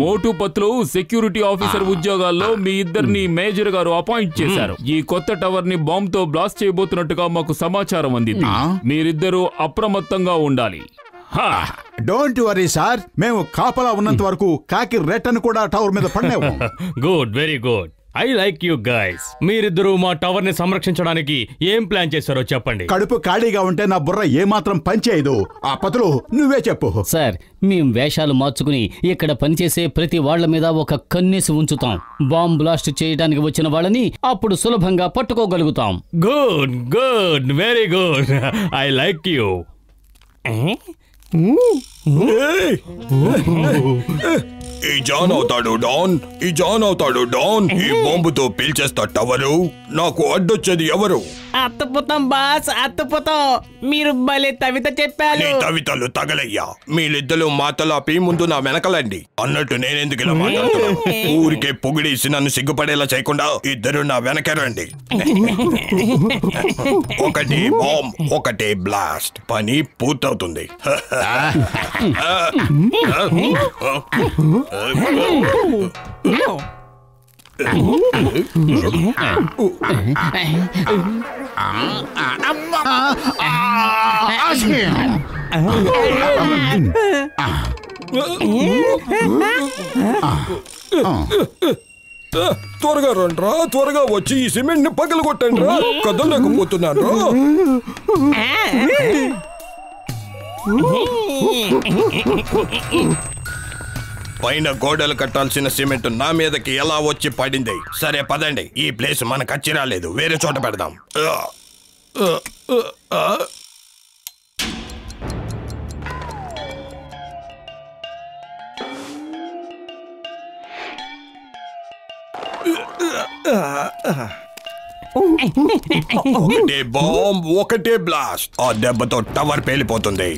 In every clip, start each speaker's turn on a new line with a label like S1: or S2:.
S1: మోటు Patlu security officer ఉద్యోగాల్లో మీ ఇద్దరిని major గారు అపాయింట్ చేశారు. ఈ కొత్త టవర్ ని బాంబ్ తో బ్లాస్ట్ చేయబోతున్నట్టుగా మాకు సమాచారం అందింది. మీరిద్దరూ అప్రమత్తంగా ఉండాలి.
S2: డోంట్ వరీ సార్, మేము కాపలా ఉన్నంత వరకు కాకి రెట్టను కూడా టవర్ మీద పడలేము.
S3: Good, very good. I like you guys. మీరిద్దరూ మా టవర్ ని సంరక్షించడానికి ఏం ప్లాన్ చేశారో చెప్పండి.
S2: కడుపు ఖాళీగా ఉంటే నా బుర్ర ఏమాత్రం పనిచేయదు. ఆ పతులు నువ్వే చెప్పు.
S4: సార్, మేం వేషాలు మార్చుకుని ఇక్కడ పనిచేసే ప్రతి వాళ్ల మీద ఒక కన్నేసి ఉంచుతాం. బాంబ్ బ్లాస్ట్ చేయడానికి వచ్చిన వాళ్ళని అప్పుడు సులభంగా పట్టుకోగలుగుతాం.
S3: Good good, very good. I like you.
S5: ఈ జాన్ అవుతాడు డాన్, ఈ జాన్ అవుతాడు డాన్. ఈ బాంబుతో పీల్చేస్తా టవరు. నాకు అడ్డొచ్చేది ఎవరు?
S6: అత్తపోతాం బాస్, అత్తపోతాం. మీరు భలే తవిత చెప్పారు.
S5: తవితలు తగలయ్యా. మీరిద్దరు మాటలాపి ముందు నా వెనకలండి. అన్నట్టు నేనెందుకు ఇలా మాట్లాడుతున్నా? ఊరికే పొగిడేసి నన్ను సిగ్గుపడేలా చేయకుండా ఇద్దరు నా వెనకరండి. ఒకటి బాంబ్, ఒకటి బ్లాస్ట్. పని పూర్తవుతుంది. త్వరగా రండ్రా, త్వరగా వచ్చి ఈ సిమెంట్ ని పగలు కొట్టండి రా. కదలలేకపోతున్నాను. పైన గోడలు కట్టాల్సిన సిమెంట్ నా మీదకి ఎలా వచ్చి పడింది? సరే పదండి, ఈ ప్లేస్ మనకు అచ్చి రాలేదు, వేరే చోట పెడదాం. ఒకటే బాంబ్, ఒకటే బ్లాస్ట్. ఆ దెబ్బతో టవర్ పేలిపోతుంది.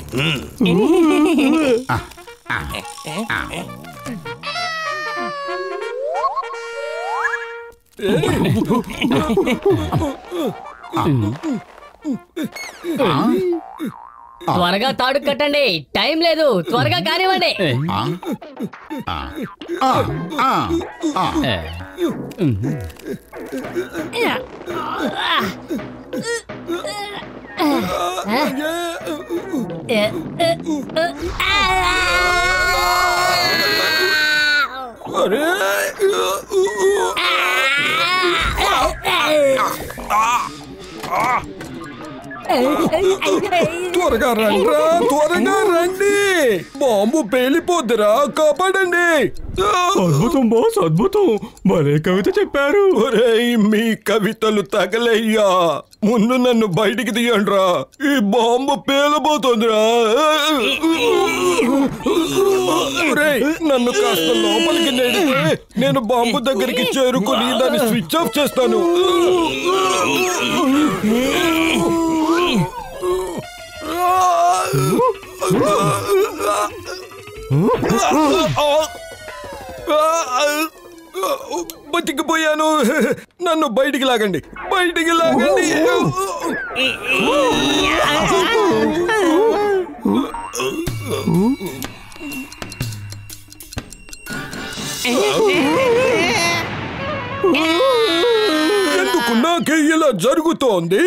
S7: త్వరగా తాడు కట్టండి, టైం లేదు. త్వరగా కానివ్వండి.
S5: త్వరగా రండ్రా, త్వరగా రండి. బాంబు పేలిపోద్దురా, కాపాడండి.
S3: అద్భుతం బాస్, అద్భుతం. భలే కవిత చెప్పారు.
S5: మీ కవితలు తగలయ్యా. ముందు నన్ను బయటికి తీయండ్రా, ఈ బాంబు పేలబోతుందిరా. నన్ను కాస్త లోపలికి నెడితే నేను బాంబు దగ్గరికి చేరుకుని దాన్ని స్విచ్ ఆఫ్ చేస్తాను. బతికిపోయాను. నన్ను బయటికి లాగండి, బయటికి లాగండి. ఎందుకు నాకే ఇలా జరుగుతోంది?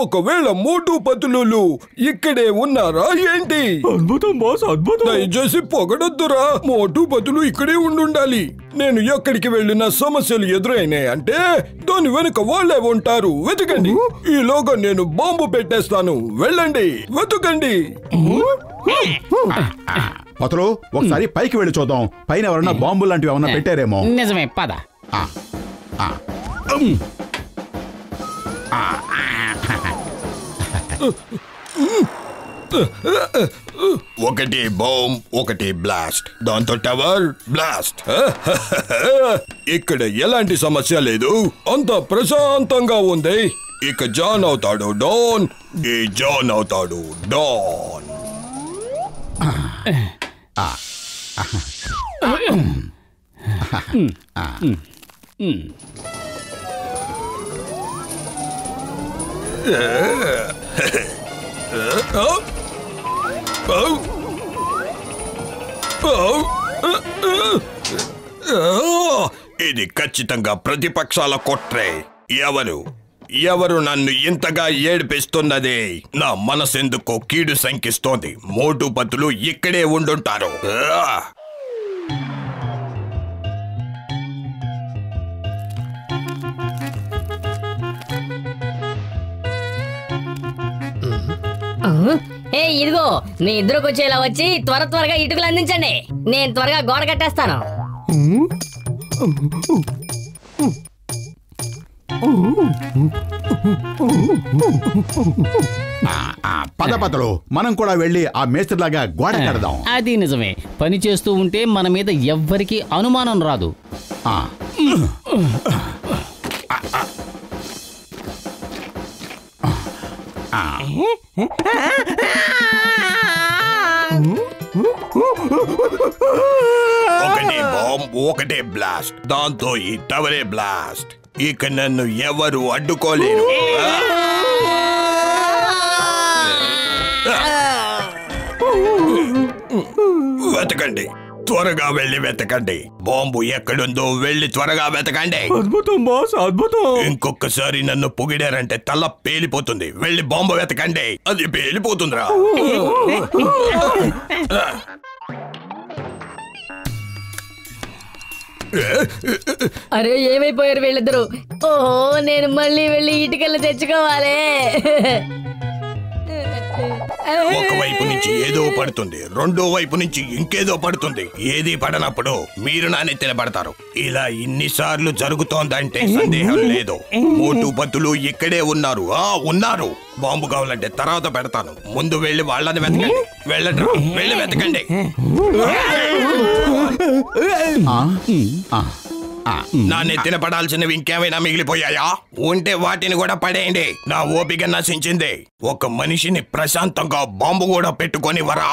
S5: ఒకవేళ మోటు పతులు ఇక్కడే ఉన్నారా ఏంటి?
S3: అద్భుతం బాస్, అద్భుతం.
S5: దయచేసి పొగడొద్దురా. మోటు పతులు ఇక్కడే ఉండాలి. నేను ఎక్కడికి వెళ్ళినా సమస్యలు ఎదురైనాయి అంటే దాని వెనుక వాళ్ళే ఉంటారు. వెతకండి. ఈలోగా నేను బాంబు పెట్టేస్తాను. వెళ్ళండి, వెతకండి.
S2: పతులు, ఒకసారి పైకి వెళ్ళి చూద్దాం. పైన ఎవరన్నా బాంబు లాంటివి ఏమన్నా పెట్టారేమో.
S4: నిజమే, పద.
S5: ఒకటి బాంబ్, ఒకటి బ్లాస్ట్. దాంతో టవర్ బ్లాస్ట్. ఇక్కడ ఎలాంటి సమస్య లేదు, అంత ప్రశాంతంగా ఉంది. ఇక జాన్ అవుతాడు డాన్, ఈ జాన్ అవుతాడు డాన్. ఇది ఖచ్చితంగా ప్రతిపక్షాల కుట్రే. ఎవరు నన్ను ఇంతగా ఏడిపిస్తున్నది? నా మనసెందుకో కీడు శంకిస్తోంది. మోటు పతులు ఇక్కడే ఉండుంటారు.
S7: ఏ ఇదిగో మీ ఇద్దరికి వచ్చేలా వచ్చి త్వరగా ఇటుకలు అందించండి. నేను త్వరగా గోడ కట్టేస్తాను.
S2: పదపతలు మనం కూడా వెళ్ళి ఆ మేస్త్రిలాగా గోడ కడదాం.
S4: అది నిజమే. పని చేస్తూ ఉంటే మన మీద ఎవ్వరికీ అనుమానం రాదు.
S5: ఒకటే బాంబ్, ఒకటే బ్లాస్ట్. దాంతో ఈ టవరే బ్లాస్ట్. ఇక నన్ను ఎవరు అడ్డుకోలేరు. వెతకండి, త్వరగా వెళ్ళి వెతకండి. బాంబు ఎక్కడుందో వెళ్ళి త్వరగా వెతకండి.
S3: అద్భుతం బాస్, అద్భుతం.
S5: ఇంకొకసారి నన్ను పొగిడారంటే తల పేలిపోతుంది. వెళ్ళి బాంబు వెతకండి, అది పేలిపోతుందిరా.
S7: అరే ఏమైపోయారు వీళ్ళిద్దరు? ఓహో, నేను మళ్ళీ వెళ్ళి ఇటుకలు తెచ్చుకోవాలి.
S5: ఒకవైపు నుంచి ఏదో పడుతుంది, రెండో వైపు నుంచి ఇంకేదో పడుతుంది. ఏది పడనప్పుడు మీరు నా నెత్తిన పడతారు. ఇలా ఇన్నిసార్లు జరుగుతోందంటే సందేహం లేదు. మోటు పతులు ఇక్కడే ఉన్నారు. ఉన్నారు. బాంబు కావాలంటే తర్వాత పెడతాను. ముందు వెళ్ళి వాళ్ళని వెతకండి. వెళ్ళండి, వెళ్ళి వెతకండి. నా నెత్తిన పడాల్సినవి ఇంకేమైనా మిగిలిపోయాయా? ఉంటే వాటిని కూడా పడేయండి. నా ఓపిక నశించింది. ఒక మనిషిని ప్రశాంతంగా బాంబు కూడా పెట్టుకొని వరా.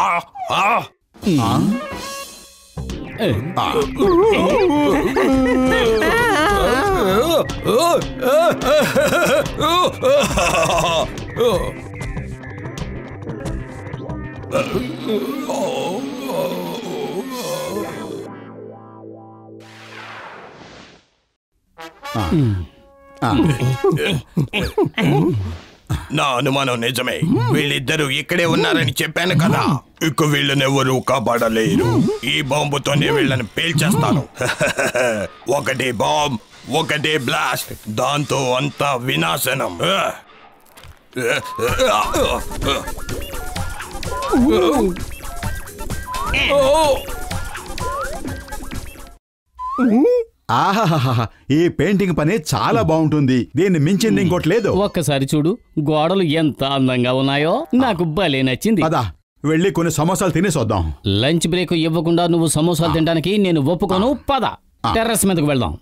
S5: నా అనుమానం నిజమే. వీళ్ళిద్దరూ ఇక్కడే ఉన్నారని చెప్పాను కదా. ఇక వీళ్ళనెవరూ కాపాడలేరు. ఈ బాంబుతోనే వీళ్ళని పేల్చేస్తాను. ఒకటే బాంబ్, ఒకటే బ్లాస్ట్. దాంతో అంతా వినాశనం.
S2: ఆహాహా, ఈ పెయింటింగ్ పని చాలా బాగుంటుంది. దీన్ని మించింది ఇంకోటి లేదు.
S4: ఒక్కసారి చూడు, గోడలు ఎంత అందంగా ఉన్నాయో. నాకు భలే నచ్చింది.
S2: పద వెళ్ళి కొన్ని సమోసాలు తినేసొద్దాం.
S4: లంచ్ బ్రేక్ ఇవ్వకుండా నువ్వు సమోసాలు తినడానికి నేను ఒప్పుకోను. పద టెర్రస్ మీదకు వెళ్దాం.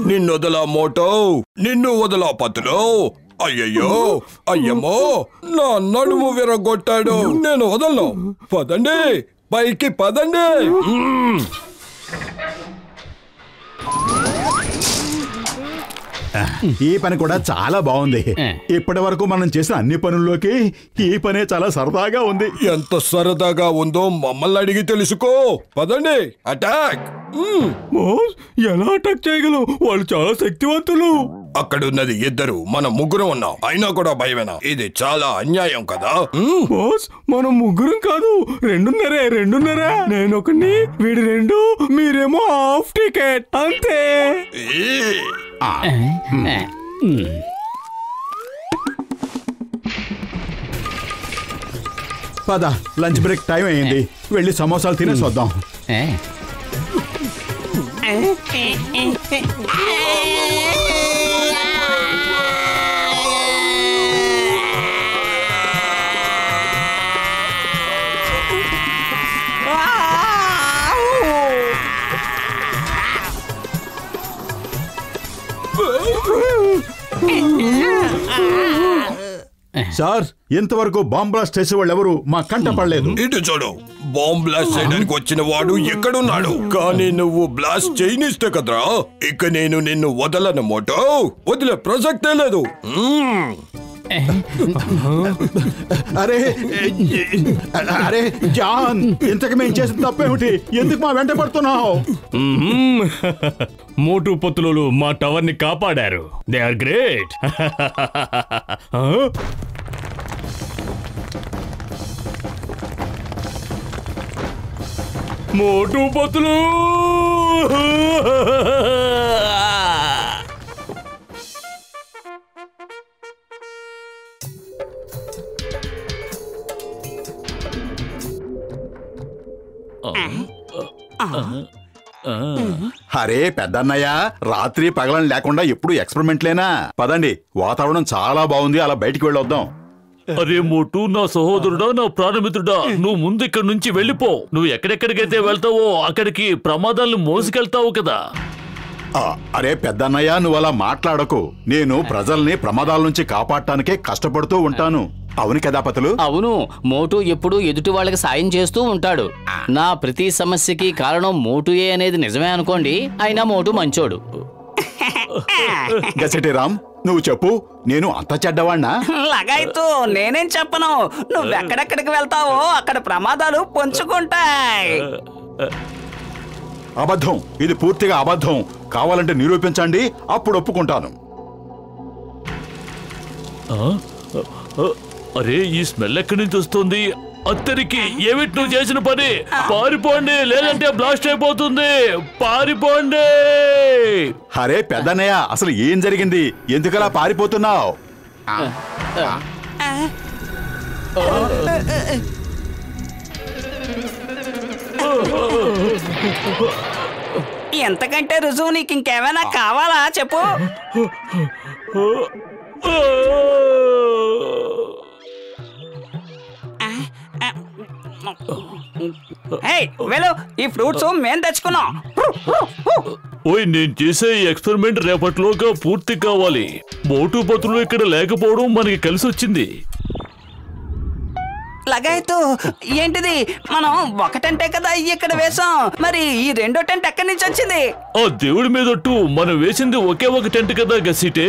S5: నిన్ను వదలా మోటో, నిన్ను వదలా పతులు. అయ్యయ్యో, అయ్యమ్మో, నా నడుము విరగొట్టాడు. నేను వదలను. పదండి, పైకి పదండి.
S2: ఈ పని కూడా చాలా బాగుంది. ఇప్పటి వరకు మనం చేసిన అన్ని పనుల్లోకి ఈ పనే చాలా సరదాగా ఉంది.
S5: ఎంత సరదాగా ఉందో మమ్మల్ని అడిగి తెలుసుకో. పదండి, అటాక్.
S3: ఎలా అటాక్ చేయగలవు? వాళ్ళు చాలా శక్తివంతులు.
S5: అక్కడున్నది ఇద్దరు, మనం ముగ్గురం ఉన్నాం. అయినా కూడా భయమేనా? ఇది చాలా అన్యాయం కదా.
S3: బాస్, మనం ముగ్గురం కాదు, రెండున్నరే. నేను ఒకని, వీడి 2, మీరేమో హాఫ్ టికెట్. అంతే.
S2: పద, లంచ్ బ్రేక్ టైం అయింది. వెళ్ళి సమోసాలు తినేసొద్దాం. సార్ ఇంతవరకు బాంబ్ బ్లాస్ట్ చేసే వాళ్ళు ఎవరు మా కంట పడలేదు.
S5: ఇటు చూడు, బాంబ్ బ్లాస్ట్ చేయడానికి వచ్చిన వాడు ఎక్కడున్నాడు? కానీ నువ్వు బ్లాస్ట్ చేయనిస్తే కదరా ఇక నేను నిన్ను వదలను మోటో, వదిలే ప్రసక్తే లేదు.
S2: అరే అరే జాన్, ఇంతకు మేము చేసిన తప్పేమిటి? ఎందుకు మా వెంట పడుతున్నావు?
S3: మోటు పతులు మా టవర్ ని కాపాడారు. They are great. మోటు పతులు
S2: అరే పెద్దన్నయ్య, రాత్రి పగలని లేకుండా ఎప్పుడు ఎక్స్పెరిమెంట్లేనా? పదండి, వాతావరణం చాలా బాగుంది, అలా బయటికి వెళ్ళొద్దాం.
S8: అరే మోటు, నా సహోదరుడా, నా ప్రాణమిత్రుడా, నువ్వు ముందు ఇక్కడి నుంచి వెళ్ళిపో. నువ్వు ఎక్కడెక్కడికైతే వెళ్తావో అక్కడికి ప్రమాదాలను మోసుకెళ్తావు కదా.
S2: అరే పెద్దన్నయ్య, నువ్వు అలా మాట్లాడకు. నేను ప్రజల్ని ప్రమాదాల నుంచి కాపాడటానికే కష్టపడుతూ ఉంటాను. అవును కదా పతులు?
S4: అవును, మోటు ఎప్పుడు ఎదుటి వాళ్ళకి సాయం చేస్తూ ఉంటాడు. నా ప్రతి సమస్యకి కారణం మోటుయే అనేది నిజమే అనుకోండి. అయినా మోటు మంచోడు.
S2: గసెటి రామ్, నువ్వు చెప్పు, నేను అంత చెడ్డవాణ్ణా?
S6: లగాయితూ నేనేం చెప్పను. నువ్వెక్కడెక్కడికి వెళ్తావో అక్కడ ప్రమాదాలు పొంచుకుంటాయి.
S2: అబద్ధం, ఇది పూర్తిగా అబద్ధం. కావాలంటే నిరూపించండి, అప్పుడు ఒప్పుకుంటాను.
S8: అరే, ఈ స్మెల్ ఎక్కడి నుంచి వస్తుంది? అత్తరికి ఏమిటి నువ్వు చేసిన పని? పారిపోండి, లేదంటే బ్లాస్ట్ అయిపోతుంది. పారిపోండి.
S2: అరే పెద్దన్నయ్య, అసలు ఏం జరిగింది? ఎందుకలా పారిపోతున్నావు?
S6: ఎంతకంటే రుజువు నీకు ఇంకేమైనా కావాలా చెప్పు. వెళ్ళు, ఈ ఫ్రూట్స్ మేం తెచ్చుకున్నాం.
S8: ఓయ్, నేను చేసే ఈ ఎక్స్పెరిమెంట్ రేపటిలోగా పూర్తి కావాలి. మోటు పతులు ఇక్కడ లేకపోవడం మనకి కలిసి వచ్చింది.
S6: లగాయతూ, ఏంటిది? మనం ఒకటంటే కదా ఇక్కడ వేసాం, మరి ఈ రెండో టెంట్ ఎక్కడి నుంచి వచ్చింది?
S8: ఆ దేవుడి మీదట్టు మనం వేసింది ఒకే ఒక టెంట్ కదా గసిటే.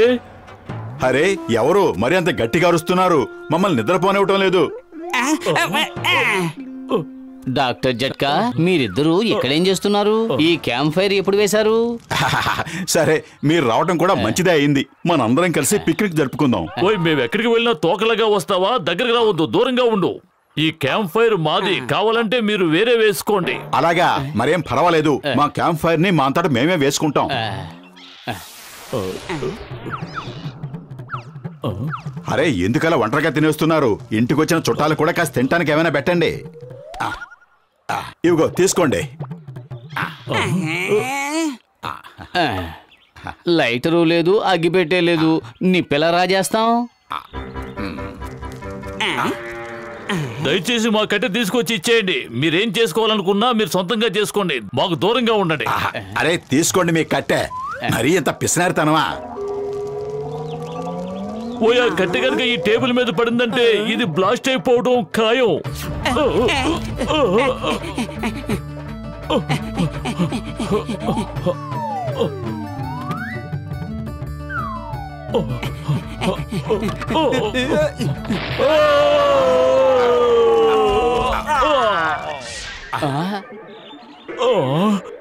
S2: అరే ఎవరు మరి అంత గట్టిగా అరుస్తున్నారు? మమ్మల్ని నిద్రపోనివ్వటం లేదు.
S4: డాక్టర్ జట్కా, మీరిద్దరూ ఇక్కడేం చేస్తున్నారు? ఈ క్యాంప్ ఫైర్ ఎప్పుడు వేశారు?
S2: సరే, మీరు రావడం కూడా మంచిదే అయింది. మనందరం కలిసి పిక్నిక్ జరుపుకుందాం.
S8: ఓయ్, మేము ఎక్కడికి వెళ్ళినా తోకలుగా వస్తావా? దగ్గరకు రావద్దు, దూరంగా ఉండు. ఈ క్యాంప్ ఫైర్ మాది, కావాలంటే మీరు వేరే వేసుకోండి.
S2: అలాగా, మరేం పర్వాలేదు. మా క్యాంప్ ఫైర్ ని మా అంతటా మేమే వేసుకుంటాం. అరే ఎందుకలా ఒంటరిగా తినేస్తున్నారు? ఇంటికి వచ్చిన చుట్టాలు కూడా కాస్త తినడానికి ఏమైనా పెట్టండి. ఇవిగో తీసుకోండి.
S4: లైటరు లేదు, అగ్గిపెట్టే లేదు, నిప్పెలా రాజేస్తాం?
S8: దయచేసి మా కట్టె తీసుకొచ్చి ఇచ్చేయండి. మీరేం చేసుకోవాలనుకున్నా మీరు సొంతంగా చేసుకోండి, మాకు దూరంగా ఉండండి.
S2: అరే తీసుకోండి మీ కట్టె. మరీ ఇంత పిసినారితనమా?
S8: ఓయ్, ఆ కట్టె కనుక ఈ టేబుల్ మీద పడిందంటే ఇది బ్లాస్ట్ అయిపోవడం ఖాయం.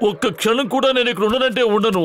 S8: ఒక్క క్షణం కూడా నేను ఇక్కడ ఉండనంటే ఉండను.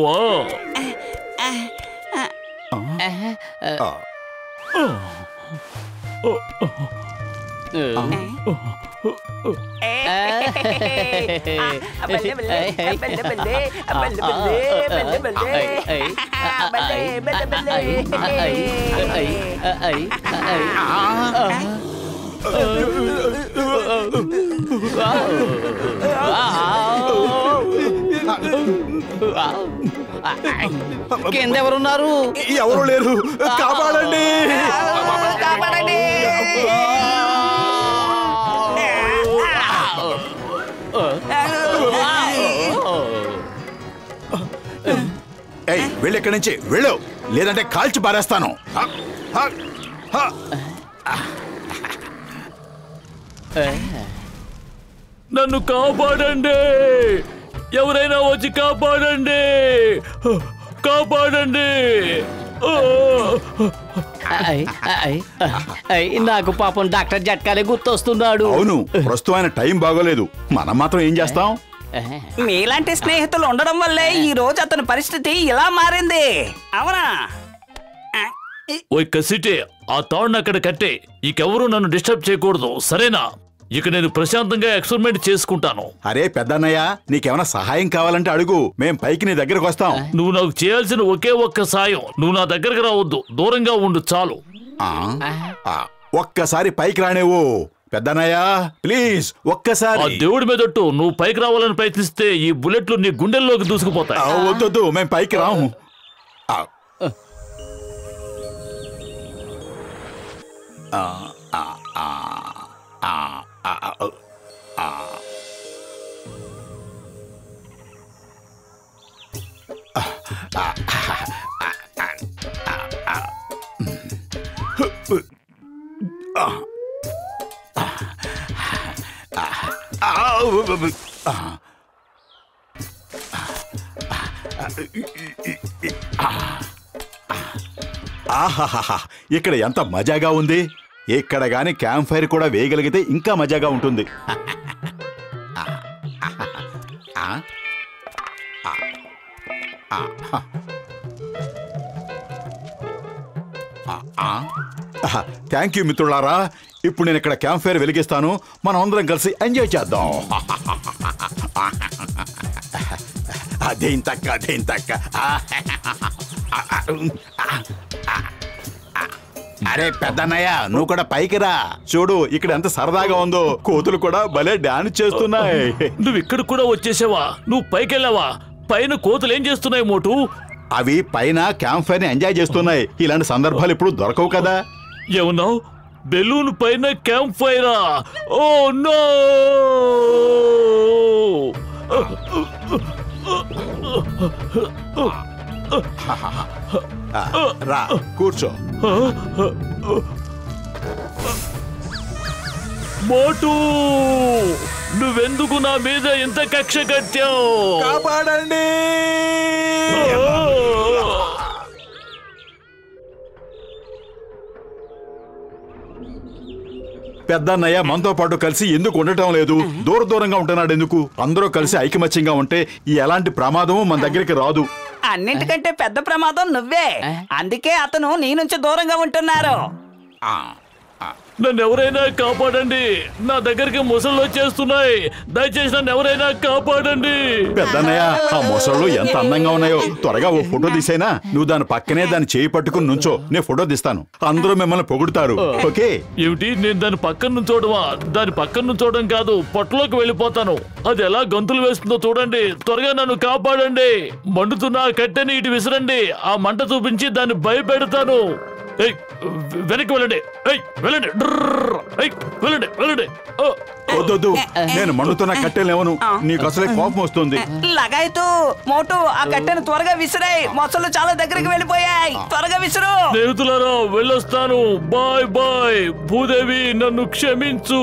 S4: కింద ఎవరున్నారు?
S2: ఎవరు లేరు, కాపాడండి. వెళ్ళి ఇక్కడి నుంచి వెళ్ళు, లేదంటే కాల్చి పారేస్తాను.
S8: నన్ను కాపాడండి, ఎవరైనా వచ్చి కాపాడండి, కాపాడండి.
S4: నాకు పాపం డాక్టర్ జట్కాలే గుర్తొస్తున్నాడు.
S2: అవును, ప్రస్తుతం ఆయన టైం బాగోలేదు. మనం మాత్రం ఏం చేస్తాం?
S6: మీలాంటి స్నేహితులు ఉండడం వల్లే ఈ రోజు అతని పరిస్థితి ఇలా మారింది. అవునా?
S8: ఓయ్ కసిటే, ఆ తాడును అక్కడ కట్టే. ఇకెవరూ నన్ను డిస్టర్బ్ చేయకూడదు, సరేనా? ఇక నేను ప్రశాంతంగా ఎక్స్పెరిమెంట్ చేసుకుంటాను.
S2: అరే పెద్దన్నయ్య, నీకేమైనా సహాయం కావాలంటే అడుగు, మేం పైకి నీ దగ్గరకు వస్తాం.
S8: నువ్వు నాకు చేయాల్సిన ఒకే ఒక్క సాయం, నువ్వు నా దగ్గరకు రావద్దు, దూరంగా ఉండు చాలు.
S2: ఒక్కసారి పైకి రానేవు పెద్దన్నయ్య, ప్లీజ్ ఒక్కసారి.
S8: ఆ దేవుడి మీదట్టు, నువ్వు పైకి రావాలని ప్రయత్నిస్తే ఈ బుల్లెట్లు నీ గుండెల్లోకి దూసుకుపోతాయి.
S2: వద్దు, మేం పైకి రాము. ఆహాహా, ఇక్కడ ఎంత మజాగా ఉంది. ఇక్కడ గాని క్యాంప్ ఫైర్ కూడా వేయగలిగితే ఇంకా మజాగా ఉంటుంది. థ్యాంక్ యూ మిత్రులారా. ఇప్పుడు నేను ఇక్కడ క్యాంప్ ఫైర్ వెలిగిస్తాను, మనం అందరం కలిసి ఎంజాయ్ చేద్దాం. అదేం తక్క. అరే పెద్దన్నయ్య, నువ్వు కూడా పైకి రా. చూడు ఇక్కడ ఎంత సరదాగా ఉందో, కోతులు కూడా భలే డాన్స్ చేస్తున్నాయి.
S8: నువ్వు ఇక్కడ కూడా వచ్చేసావా? నువ్వు పైకి వెళ్ళావా? పైన కోతులు ఏం చేస్తున్నాయి మోటు?
S2: అవి పైన క్యాంప్ ఫైర్ ని ఎంజాయ్ చేస్తున్నాయి. ఇలాంటి సందర్భాలు ఇప్పుడు దొరకవు కదా.
S8: ఏమన్నావు? బెలూన్ పైన క్యాంప్ ఫైరా? Oh no!
S2: రా కూర్చో.
S8: మోటు, నువ్వెందుకు నా మీద ఎంత కక్ష కట్టావు?
S2: కాపాడండి. పెద్దన్నయ్య మనతో పాటు కలిసి ఎందుకు ఉండటం లేదు? దూరంగా ఉంటున్నాడు ఎందుకు? అందరూ కలిసి ఐకమత్యంగా ఉంటే ఈ ఎలాంటి ప్రమాదము మన దగ్గరికి రాదు.
S6: అన్నింటికంటే పెద్ద ప్రమాదం నువ్వే, అందుకే అతను నీ నుంచి దూరంగా ఉంటున్నారు.
S8: నన్ను ఎవరైనా కాపాడండి, నా దగ్గరికి మొసళ్ళు వచ్చేస్తున్నాయి, దయచేసి నన్ను ఎవరైనా కాపాడండి.
S2: పెద్దన్నయ్య, ఆ మొసళ్ళు ఎంత అందంగా ఉన్నాయో. త్వరగా ఓ ఫోటో తీసేనా? నువ్వు దాని పక్కనే దాన్ని చేయి పట్టుకుని నుంచో, నేను ఫోటో తీస్తాను. అందరూ మిమ్మల్ని పొగుడుతారు. ఓకే?
S8: ఏమిటి, నేను దాని పక్కన నుంచోవడమా? దాని పక్కన నుంచోవడం కాదు, పొట్టలోకి వెళ్ళిపోతాను. అది ఎలా గంతులు వేస్తుందో చూడండి. త్వరగా నన్ను కాపాడండి. మండుతున్న ఆ కట్టెని ఇటు విసరండి, ఆ మంట చూపించి దాన్ని భయపెడతాను. వెనక్కి వెళ్ళండి, వెళ్ళండి, వెళ్ళండి, వెళ్ళండి.
S2: వద్దు, నేను మండుతున్న కట్టెలేవను. నీకు అసలే కోపం వస్తుంది.
S6: లగాయతు మోటు, ఆ కట్టెను త్వరగా విసిరాయి. మొసళ్ళు చాలా దగ్గరికి వెళ్ళిపోయాయి. త్వరగా విసురు.
S8: స్నేహితులారా, వెళ్ళొస్తాను. Bye bye. భూదేవి, నన్ను క్షమించు.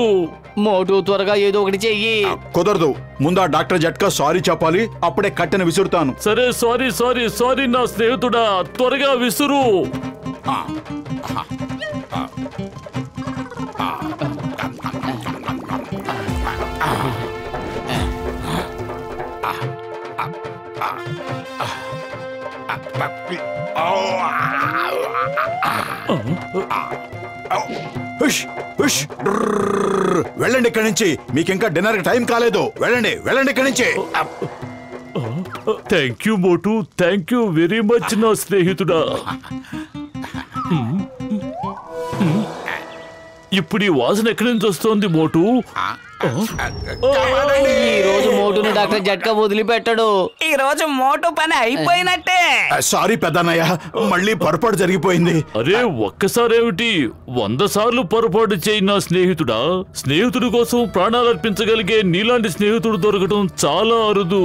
S4: మోటు, త్వరగా ఏదో ఒకటి చెయ్యి.
S2: కుదరదు, ముందా డాక్టర్ జట్కా సారీ చెప్పాలి, అప్పుడే కట్టెను విసురుతాను.
S8: సరే, సారీ నా స్నేహితుడా, త్వరగా విసురు.
S2: వెళ్ళండి ఇక్కడి నుంచి, మీకు ఇంకా డిన్నర్ టైం కాలేదు. వెళ్ళండి ఇక్కడి నుంచి.
S8: Thank you Motu, thank you very much నా స్నేహితుడా. ఇప్పుడు ఈ వాసన ఎక్కడి నుంచి వస్తోంది మోటు?
S4: ఈ రోజు మోటును డాక్టర్ జట్కా వదిలిపెట్టాడు.
S6: ఈ రోజు మోటు పని అయిపోయినట్టే.
S2: సారీ పెద్దన్నయ్య, మళ్ళీ పొరపాటు జరిగిపోయింది.
S8: అరే ఒక్కసారేమిటి, 100 సార్లు పొరపాటు చేయి నా స్నేహితుడా. స్నేహితుడి కోసం ప్రాణాలు అర్పించగలిగే నీలాంటి స్నేహితుడు దొరకటం చాలా అరుదు.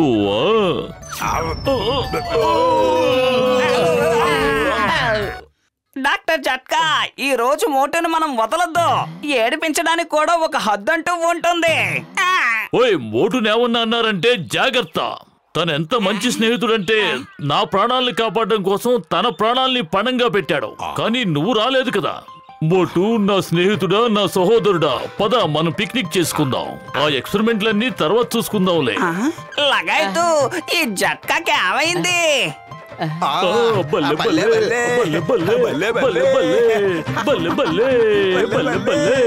S6: డాక్టర్ జట్కా ఈ రోజు మోటును మనం వదలొద్దు. ఏడిపించడానికి కూడా ఒక హద్దంటూ ఉంటుంది.
S8: ఓయ్ మోటునేమన్నా అన్నారంటే జాగ్రత్త. తను ఎంత మంచి స్నేహితుడంటే నా ప్రాణాల్ని కాపాడడం కోసం తన ప్రాణాల్ని పణంగా పెట్టాడు. కానీ నువ్వు రాలేదు కదా. మోటు నా స్నేహితుడా, నా సహోదరుడా, పద మనం పిక్నిక్ చేసుకుందాం. ఆ ఎక్స్పెరిమెంట్లన్నీ తర్వాత చూసుకుందాంలే.
S6: లగాయతు ఈ జట్కాకి ఏమైంది?
S8: బల్లె బల్లె బల్లె బల్లె బల్లె బల్లె బల్లె బల్లె బల్లె బల్లె బల్లె